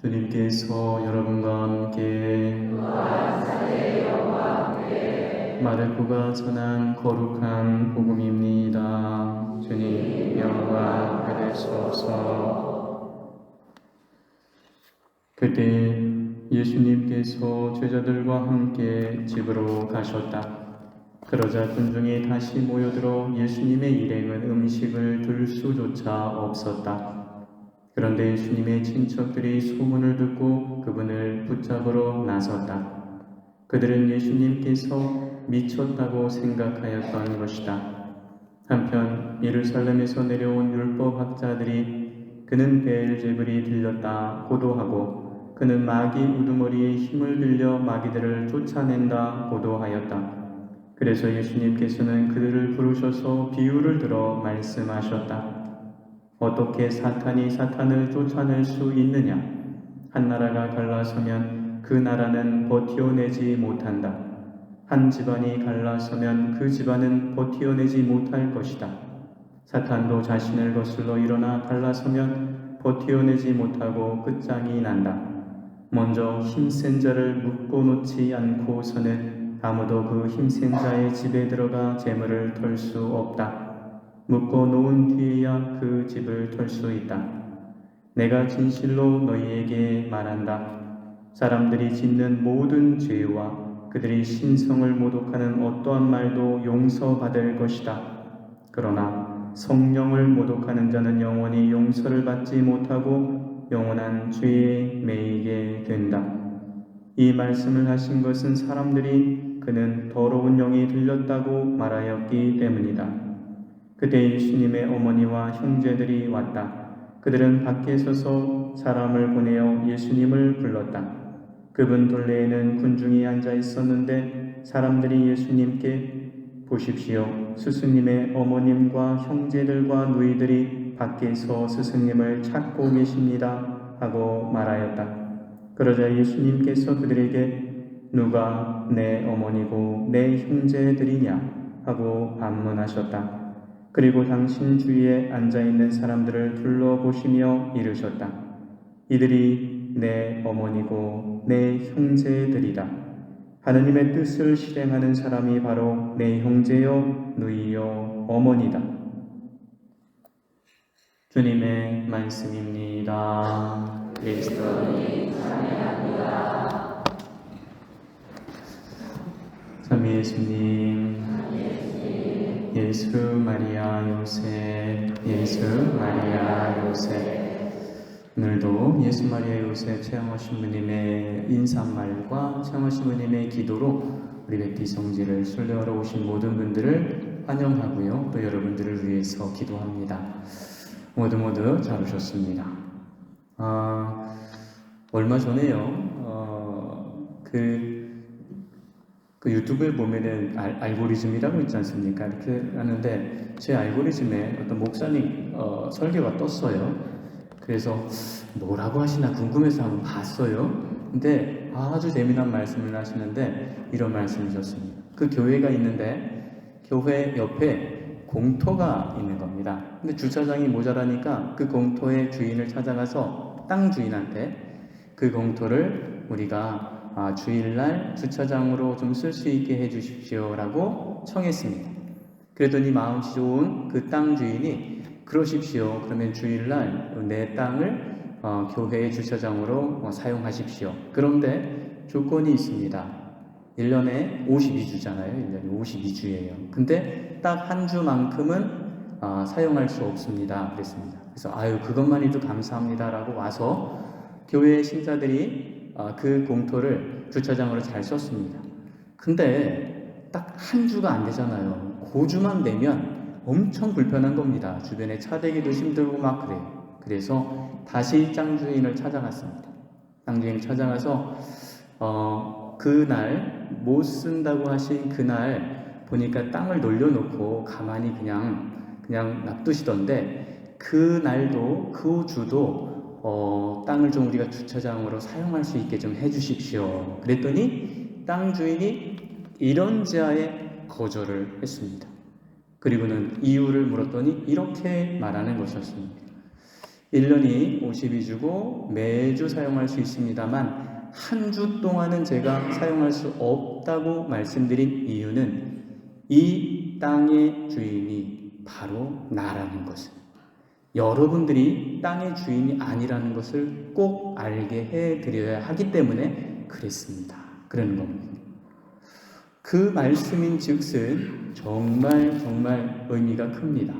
주님께서 여러분과 함께 마르코가 전한 거룩한 복음입니다. 주님 영광 받으소서. 그때 예수님께서 제자들과 함께 집으로 가셨다. 그러자 군중이 다시 모여들어 예수님의 일행은 음식을 들 수조차 없었다. 그런데 예수님의 친척들이 소문을 듣고 그분을 붙잡으러 나섰다. 그들은 예수님께서 미쳤다고 생각하였던 것이다. 한편 예루살렘에서 내려온 율법학자들이 그는 베엘제불이 들렸다 고도하고 그는 마귀 우두머리에 힘을 빌려 마귀들을 쫓아낸다 고도하였다. 그래서 예수님께서는 그들을 부르셔서 비유를 들어 말씀하셨다. 어떻게 사탄이 사탄을 쫓아낼 수 있느냐? 한 나라가 갈라서면 그 나라는 버티어내지 못한다. 한 집안이 갈라서면 그 집안은 버티어내지 못할 것이다. 사탄도 자신을 거슬러 일어나 갈라서면 버티어내지 못하고 끝장이 난다. 먼저 힘센 자를 묶어놓지 않고서는 아무도 그 힘센 자의 집에 들어가 재물을 털 수 없다. 묶어놓은 뒤에야 그 집을 털 수 있다. 내가 진실로 너희에게 말한다. 사람들이 짓는 모든 죄와 그들이 신성을 모독하는 어떠한 말도 용서받을 것이다. 그러나 성령을 모독하는 자는 영원히 용서를 받지 못하고 영원한 죄에 매이게 된다. 이 말씀을 하신 것은 사람들이 그는 더러운 영이 들렸다고 말하였기 때문이다. 그때 예수님의 어머니와 형제들이 왔다. 그들은 밖에 서서 사람을 보내어 예수님을 불렀다. 그분 둘레에는 군중이 앉아 있었는데 사람들이 예수님께 보십시오. 스승님의 어머님과 형제들과 누이들이 밖에서 스승님을 찾고 계십니다. 하고 말하였다. 그러자 예수님께서 그들에게 누가 내 어머니고 내 형제들이냐 하고 반문하셨다. 그리고 당신 주위에 앉아있는 사람들을 둘러보시며 이르셨다. 이들이 내 어머니고 내 형제들이다. 하느님의 뜻을 실행하는 사람이 바로 내 형제요 누이요 어머니다. 주님의 말씀입니다. 그리스도님 찬양합니다. 참 예수님, 예수 마리아 요셉, 예수 마리아 요셉. 오늘도 예수 마리아 요셉 최영호 신부님의 인사말과 최영호 신부님의 기도로 우리 백기 성지를 순례하러 오신 모든 분들을 환영하고요. 또 여러분들을 위해서 기도합니다. 모두 잘 오셨습니다. 얼마 전에요. 그 유튜브에 보면은 알고리즘이라고 있지 않습니까? 이렇게 하는데 제 알고리즘에 어떤 목사님 설교가 떴어요. 그래서 뭐라고 하시나 궁금해서 한번 봤어요. 근데 아주 재미난 말씀을 하시는데 이런 말씀이셨습니다. 그 교회가 있는데 교회 옆에 공터가 있는 겁니다. 근데 주차장이 모자라니까 그 공터의 주인을 찾아가서 땅 주인한테 그 공터를 우리가 주일날 주차장으로 좀 쓸 수 있게 해주십시오 라고 청했습니다. 그랬더니 마음씨 좋은 그 땅 주인이 그러십시오. 그러면 주일날 내 땅을 교회의 주차장으로 사용하십시오. 그런데 조건이 있습니다. 1년에 52주잖아요. 1년에 52주예요. 근데 딱 한 주만큼은 사용할 수 없습니다. 그랬습니다. 그래서 그것만 해도 감사합니다라고 와서 교회 신자들이 그 공터를 주차장으로 잘 썼습니다. 근데 딱 한 주가 안 되잖아요. 그 주만 되면 엄청 불편한 겁니다. 주변에 차 대기도 힘들고 막 그래요. 그래서 다시 땅 주인을 찾아갔습니다. 땅 주인을 찾아가서 그날 못 쓴다고 하신 그날 보니까 땅을 놀려놓고 가만히 그냥 놔두시던데 그날도 그 주도 땅을 좀 우리가 주차장으로 사용할 수 있게 좀 해주십시오. 그랬더니 땅 주인이 이런저하에 거절을 했습니다. 그리고는 이유를 물었더니 이렇게 말하는 것이었습니다. 1년이 52주고 매주 사용할 수 있습니다만 한 주 동안은 제가 사용할 수 없다고 말씀드린 이유는 이 땅의 주인이 바로 나라는 것을, 여러분들이 땅의 주인이 아니라는 것을 꼭 알게 해드려야 하기 때문에 그랬습니다. 그러는 겁니다. 그 말씀인 즉슨 정말 의미가 큽니다.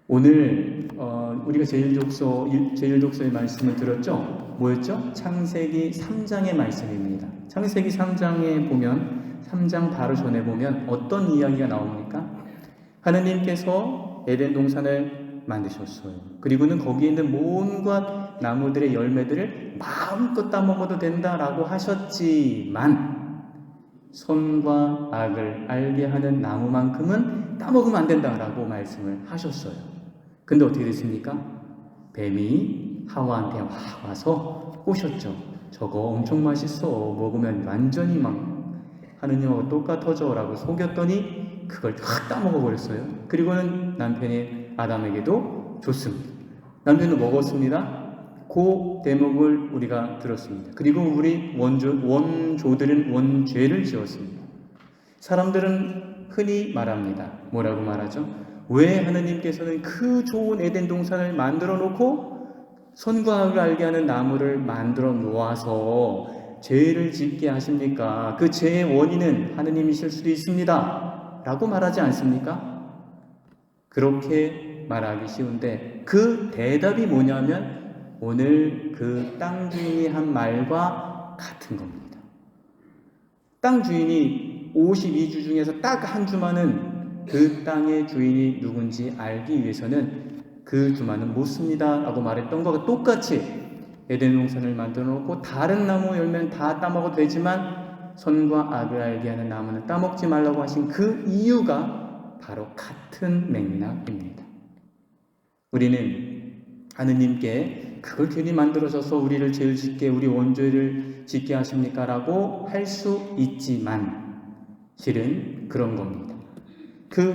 오늘 우리가 제일독서의 말씀을 들었죠? 뭐였죠? 창세기 3장의 말씀입니다. 창세기 3장에 보면, 3장 바로 전에 보면 어떤 이야기가 나옵니까? 하느님께서 에덴 동산을 만드셨어요. 그리고는 거기에 있는 온갖 나무들의 열매들을 마음껏 따먹어도 된다라고 하셨지만 선과 악을 알게 하는 나무만큼은 따먹으면 안 된다라고 말씀을 하셨어요. 근데 어떻게 됐습니까? 뱀이 하와한테 와서 꼬셨죠. 저거 엄청 맛있어. 먹으면 완전히 막 하느님하고 똑같아져 라고 속였더니 그걸 확 따먹어 버렸어요. 그리고는 남편이 아담에게도 줬습니다. 남편은 먹었습니다. 그 대목을 우리가 들었습니다. 그리고 우리 원조들은 원죄를 지었습니다. 사람들은 흔히 말합니다. 뭐라고 말하죠? 왜 하느님께서는 그 좋은 에덴 동산을 만들어 놓고 선과 악을 알게 하는 나무를 만들어 놓아서 죄를 짓게 하십니까? 그 죄의 원인은 하느님이실 수도 있습니다. 라고 말하지 않습니까? 그렇게 말하기 쉬운데 그 대답이 뭐냐면 오늘 그 땅 주인이 한 말과 같은 겁니다. 땅 주인이 52주 중에서 딱 한 주만은 그 땅의 주인이 누군지 알기 위해서는 그 주만은 못 씁니다 라고 말했던 것과 똑같이 에덴 동산을 만들어 놓고 다른 나무 열매는 다 따먹어도 되지만 선과 악을 알게 하는 나무는 따먹지 말라고 하신 그 이유가 바로 같은 맥락입니다. 우리는 하느님께 그걸 괜히 만들어져서 우리를 죄를 짓게, 우리 원죄를 짓게 하십니까? 라고 할 수 있지만 실은 그런 겁니다.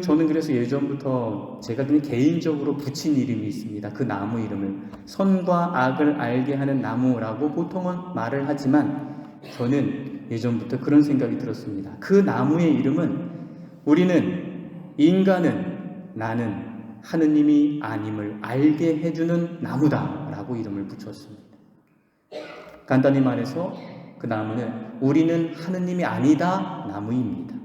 저는 그래서 예전부터 제가 그냥 개인적으로 붙인 이름이 있습니다. 그 나무 이름을 선과 악을 알게 하는 나무라고 보통은 말을 하지만 저는 예전부터 그런 생각이 들었습니다. 그 나무의 이름은 나는 하느님이 아님을 알게 해주는 나무다라고 이름을 붙였습니다. 간단히 말해서 그 나무는 우리는 하느님이 아니다 나무입니다.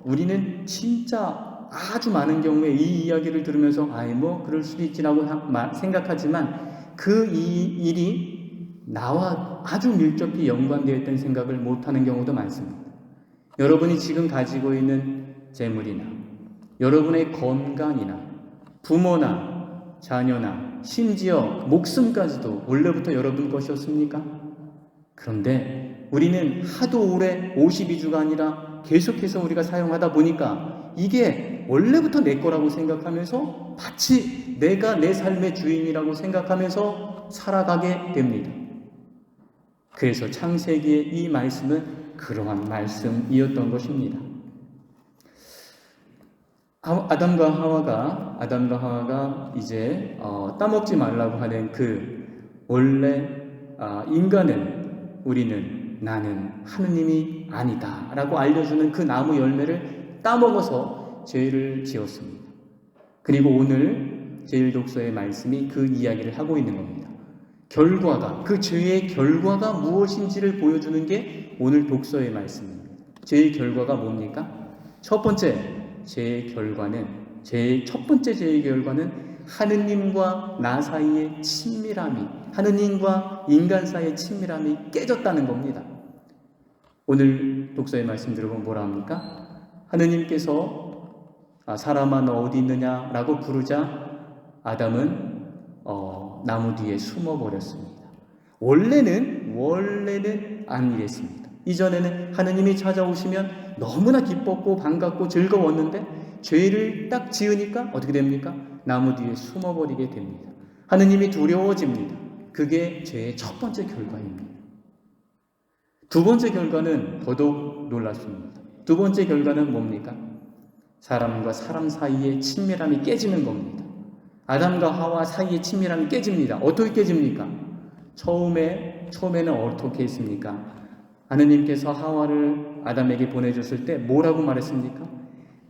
우리는 진짜 아주 많은 경우에 이 이야기를 들으면서 그럴 수도 있지라고 생각하지만 그 일이 나와 아주 밀접히 연관되어 있다는 생각을 못하는 경우도 많습니다. 여러분이 지금 가지고 있는 재물이나 여러분의 건강이나 부모나 자녀나 심지어 목숨까지도 원래부터 여러분 것이었습니까? 그런데 우리는 하도 오래 52주가 아니라 계속해서 우리가 사용하다 보니까 이게 원래부터 내 거라고 생각하면서 마치 내가 내 삶의 주인이라고 생각하면서 살아가게 됩니다. 그래서 창세기의 이 말씀은 그러한 말씀이었던 것입니다. 아담과 하와가 이제 따먹지 말라고 하는 원래 나는 하느님이 아니다 라고 알려주는 그 나무 열매를 따먹어서 죄를 지었습니다. 그리고 오늘 제일독서의 말씀이 그 이야기를 하고 있는 겁니다. 그 죄의 결과가 무엇인지를 보여주는 게 오늘 독서의 말씀입니다. 죄의 결과가 뭡니까? 첫 번째 죄의 결과는 하느님과 나 사이의 하느님과 인간 사이의 친밀함이 깨졌다는 겁니다. 오늘 독서의 말씀 들어보면 뭐라 합니까? 하느님께서 사람아 너 어디 있느냐 라고 부르자 아담은 나무 뒤에 숨어버렸습니다. 원래는 안 이랬습니다. 이전에는 하느님이 찾아오시면 너무나 기뻤고 반갑고 즐거웠는데 죄를 딱 지으니까 어떻게 됩니까? 나무 뒤에 숨어버리게 됩니다. 하느님이 두려워집니다. 그게 죄의 첫 번째 결과입니다. 두 번째 결과는 더더욱 놀랍습니다. 두 번째 결과는 뭡니까? 사람과 사람 사이의 친밀함이 깨지는 겁니다. 아담과 하와 사이의 친밀함이 깨집니다. 어떻게 깨집니까? 처음에는 어떻게 했습니까? 하느님께서 하와를 아담에게 보내줬을 때 뭐라고 말했습니까?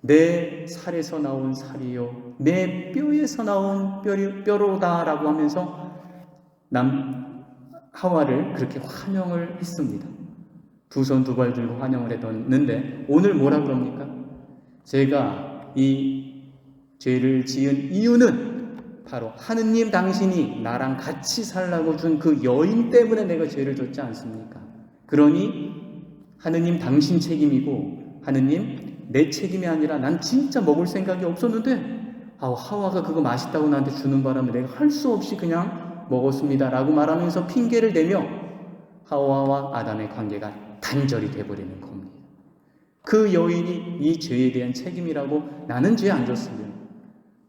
내 살에서 나온 살이요 내 뼈에서 나온 뼈로다라고 하면서 하와를 그렇게 환영을 했습니다. 두 손 두 발 들고 환영을 했는데 오늘 뭐라 그럽니까? 제가 이 죄를 지은 이유는 바로 하느님 당신이 나랑 같이 살라고 준 그 여인 때문에 내가 죄를 졌지 않습니까? 그러니 하느님 당신 책임이고 하느님 내 책임이 아니라 난 진짜 먹을 생각이 없었는데 하와가 그거 맛있다고 나한테 주는 바람에 내가 할 수 없이 그냥 먹었습니다 라고 말하면서 핑계를 대며 하와와 아담의 관계가 단절이 돼버리는 겁니다. 그 여인이 이 죄에 대한 책임이라고 나는 죄 안 졌으면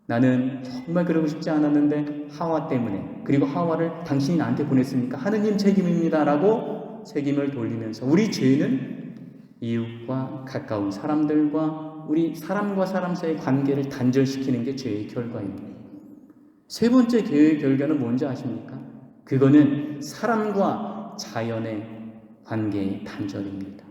나는 정말 그러고 싶지 않았는데 하와 때문에 그리고 하와를 당신이 나한테 보냈으니까 하느님 책임입니다 라고 책임을 돌리면서 우리 죄는 이웃과 가까운 사람들과 우리 사람과 사람 사이의 관계를 단절시키는 게 죄의 결과입니다. 세 번째 죄의 결과는 뭔지 아십니까? 그거는 사람과 자연의 관계의 단절입니다.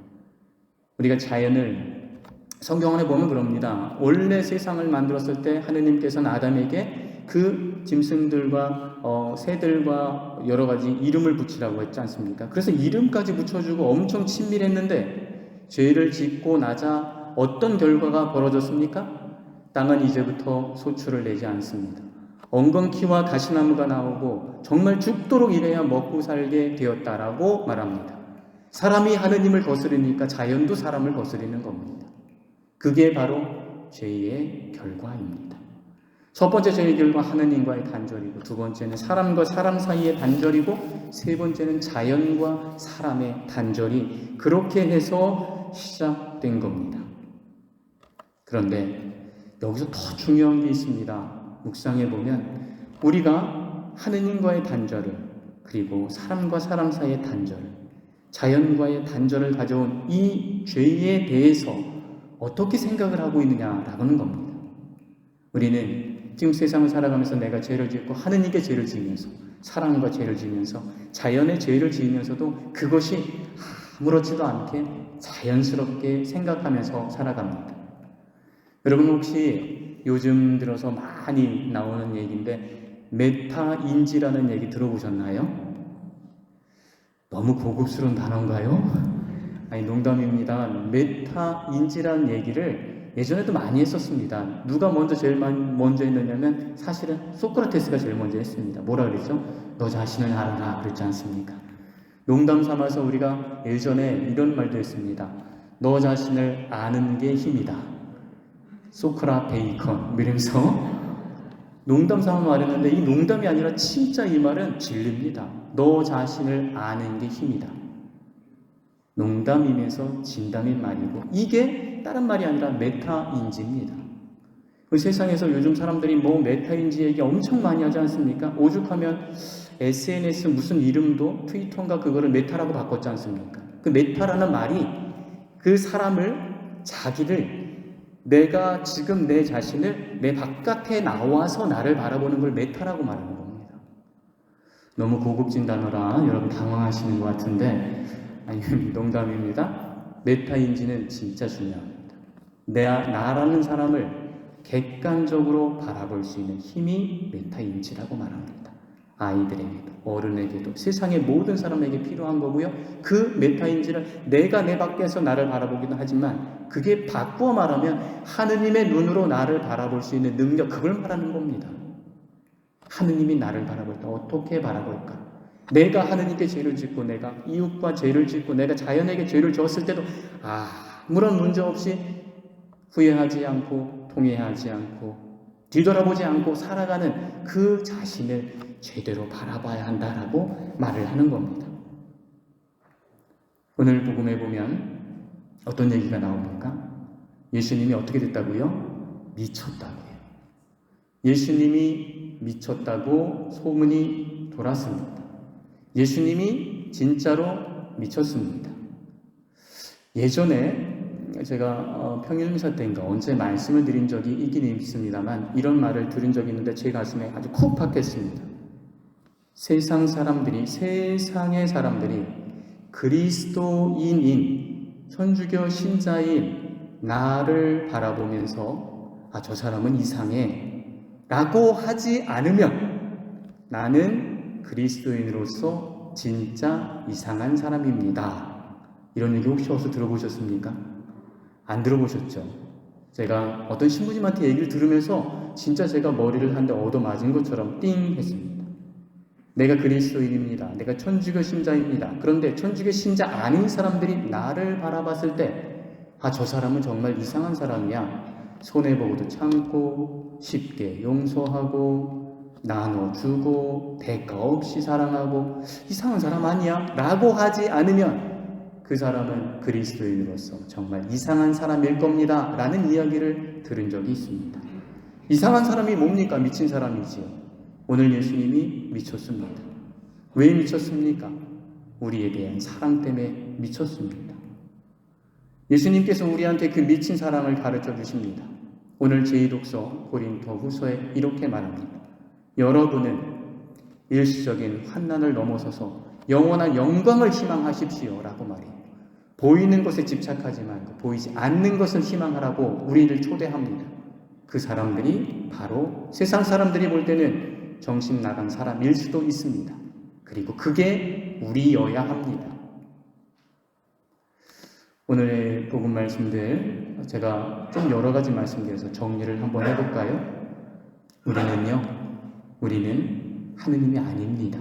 우리가 자연을 성경 안에 보면 그럽니다. 원래 세상을 만들었을 때 하느님께서는 아담에게 그 짐승들과 새들과 여러 가지 이름을 붙이라고 했지 않습니까? 그래서 이름까지 붙여주고 엄청 친밀했는데 죄를 짓고 나자 어떤 결과가 벌어졌습니까? 땅은 이제부터 소출을 내지 않습니다. 엉겅퀴와 가시나무가 나오고 정말 죽도록 일해야 먹고 살게 되었다라고 말합니다. 사람이 하느님을 거스르니까 자연도 사람을 거스르는 겁니다. 그게 바로 죄의 결과입니다. 첫 번째 죄의 결과 하느님과의 단절이고 두 번째는 사람과 사람 사이의 단절이고 세 번째는 자연과 사람의 단절이 그렇게 해서 시작된 겁니다. 그런데 여기서 더 중요한 게 있습니다. 묵상해 보면 우리가 하느님과의 단절을 그리고 사람과 사람 사이의 단절을 자연과의 단절을 가져온 이 죄에 대해서 어떻게 생각을 하고 있느냐라는 겁니다. 우리는 지금 세상을 살아가면서 내가 죄를 짓고 하느님께 죄를 지으면서 사람과 죄를 지으면서 자연의 죄를 지으면서도 그것이 아무렇지도 않게 자연스럽게 생각하면서 살아갑니다. 여러분 혹시 요즘 들어서 많이 나오는 얘기인데 메타인지라는 얘기 들어보셨나요? 너무 고급스러운 단어인가요? 아니 농담입니다. 메타인지라는 얘기를 예전에도 많이 했었습니다. 누가 제일 먼저 했느냐면 사실은 소크라테스가 제일 먼저 했습니다. 뭐라 그랬죠? 너 자신을 알아라 그랬지 않습니까? 농담 삼아서 우리가 예전에 이런 말도 했습니다. 너 자신을 아는 게 힘이다. 소크라 베이컨 이러면서 농담 삼아 말했는데 이 농담이 아니라 진짜 이 말은 진리입니다. 너 자신을 아는 게 힘이다. 농담이면서 진담인 말이고 이게 다른 말이 아니라 메타인지입니다. 그 세상에서 요즘 사람들이 메타인지 얘기 엄청 많이 하지 않습니까? 오죽하면 SNS 무슨 이름도 트위터인가 그거를 메타라고 바꿨지 않습니까? 그 메타라는 말이 그 사람을 자기를 내가 지금 내 자신을 내 바깥에 나와서 나를 바라보는 걸 메타라고 말하는 겁니다. 너무 고급진 단어라 여러분 당황하시는 것 같은데 아니 농담입니다. 메타인지는 진짜 중요합니다. 나라는 사람을 객관적으로 바라볼 수 있는 힘이 메타인지라고 말합니다. 아이들에게도 어른에게도 세상의 모든 사람에게 필요한 거고요. 그 메타인지를 내가 내 밖에서 나를 바라보기도 하지만 그게 바꾸어 말하면 하느님의 눈으로 나를 바라볼 수 있는 능력 그걸 말하는 겁니다. 하느님이 나를 바라볼 때 어떻게 바라볼까? 내가 하느님께 죄를 짓고 내가 이웃과 죄를 짓고 내가 자연에게 죄를 졌을 때도 아무런 문제 없이 후회하지 않고 통회하지 않고 뒤돌아보지 않고 살아가는 그 자신을 제대로 바라봐야 한다라고 말을 하는 겁니다. 오늘 복음에 보면 어떤 얘기가 나옵니까? 예수님이 어떻게 됐다고요? 미쳤다고요. 예수님이 미쳤다고 소문이 돌았습니다. 예수님이 진짜로 미쳤습니다. 예전에 제가 평일미사 때인가 언제 말씀을 드린 적이 있긴 있습니다만 이런 말을 들은 적이 있는데 제 가슴에 아주 콕 박혔습니다. 세상의 사람들이 그리스도인인 천주교 신자인 나를 바라보면서 저 사람은 이상해 라고 하지 않으면 나는 그리스도인으로서 진짜 이상한 사람입니다. 이런 얘기 혹시 어디서 들어보셨습니까? 안 들어보셨죠? 제가 어떤 신부님한테 얘기를 들으면서 진짜 제가 머리를 한 대 얻어맞은 것처럼 띵 했습니다. 내가 그리스도인입니다. 내가 천주교 신자입니다. 그런데 천주교 신자 아닌 사람들이 나를 바라봤을 때 저 사람은 정말 이상한 사람이야. 손해보고도 참고 쉽게 용서하고 나눠주고 대가 없이 사랑하고 이상한 사람 아니야? 라고 하지 않으면 그 사람은 그리스도인으로서 정말 이상한 사람일 겁니다. 라는 이야기를 들은 적이 있습니다. 이상한 사람이 뭡니까? 미친 사람이지요. 오늘 예수님이 미쳤습니다. 왜 미쳤습니까? 우리에 대한 사랑 때문에 미쳤습니다. 예수님께서 우리한테 그 미친 사랑을 가르쳐 주십니다. 오늘 제2독서 고린도후서에 이렇게 말합니다. 여러분은 일시적인 환난을 넘어서서 영원한 영광을 희망하십시오 라고 말해요. 보이는 것에 집착하지 말고 보이지 않는 것을 희망하라고 우리를 초대합니다. 그 사람들이 바로 세상 사람들이 볼 때는 정신 나간 사람일 수도 있습니다. 그리고 그게 우리여야 합니다. 오늘의 복음 말씀들 제가 좀 여러 가지 말씀드려서 정리를 한번 해볼까요? 우리는 하느님이 아닙니다.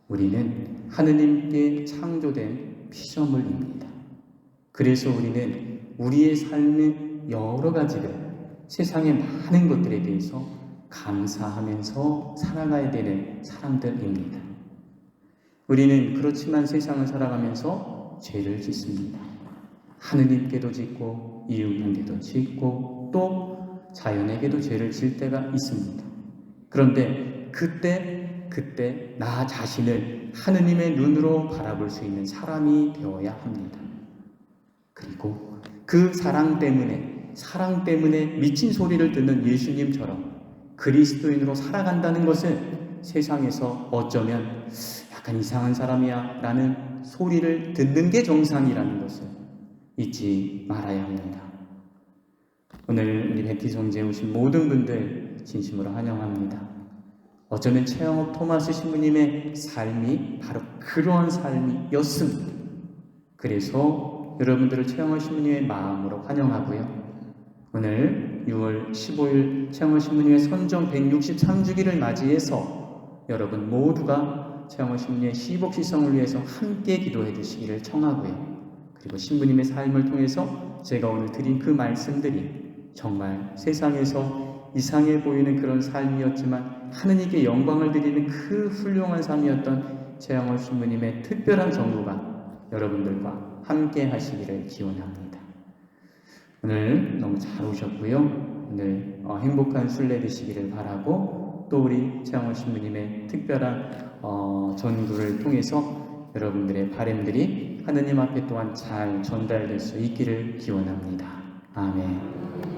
우리는 하느님께 창조된 피조물입니다. 그래서 우리는 우리의 삶의 여러 가지를 세상의 많은 것들에 대해서 감사하면서 살아가야 되는 사람들입니다. 우리는 그렇지만 세상을 살아가면서 죄를 짓습니다. 하느님께도 짓고 이웃에게도 짓고 또 자연에게도 죄를 질 때가 있습니다. 그런데 그때 나 자신을 하느님의 눈으로 바라볼 수 있는 사람이 되어야 합니다. 그리고 그 사랑 때문에 미친 소리를 듣는 예수님처럼 그리스도인으로 살아간다는 것은 세상에서 어쩌면 약간 이상한 사람이야 라는 소리를 듣는 게 정상이라는 것을 잊지 말아야 합니다. 오늘 우리 베티 성지에 오신 모든 분들 진심으로 환영합니다. 어쩌면 최영업 토마스 신부님의 삶이 바로 그러한 삶이었습니다. 그래서 여러분들을 최영업 신부님의 마음으로 환영하고요. 오늘 6월 15일 최영업 신부님의 선정 163주기를 맞이해서 여러분 모두가 최영업 신부님의 시복시성을 위해서 함께 기도해 주시기를 청하고요. 그리고 신부님의 삶을 통해서 제가 오늘 드린 그 말씀들이 정말 세상에서 이상해 보이는 그런 삶이었지만 하느님께 영광을 드리는 그 훌륭한 삶이었던 최영업 신부님의 특별한 전부가 여러분들과 함께 하시기를 기원합니다. 오늘 너무 잘 오셨고요. 오늘 행복한 순례 되시기를 바라고 또 우리 최영업 신부님의 특별한 전도를 통해서 여러분들의 바람들이 하느님 앞에 또한 잘 전달될 수 있기를 기원합니다. 아멘.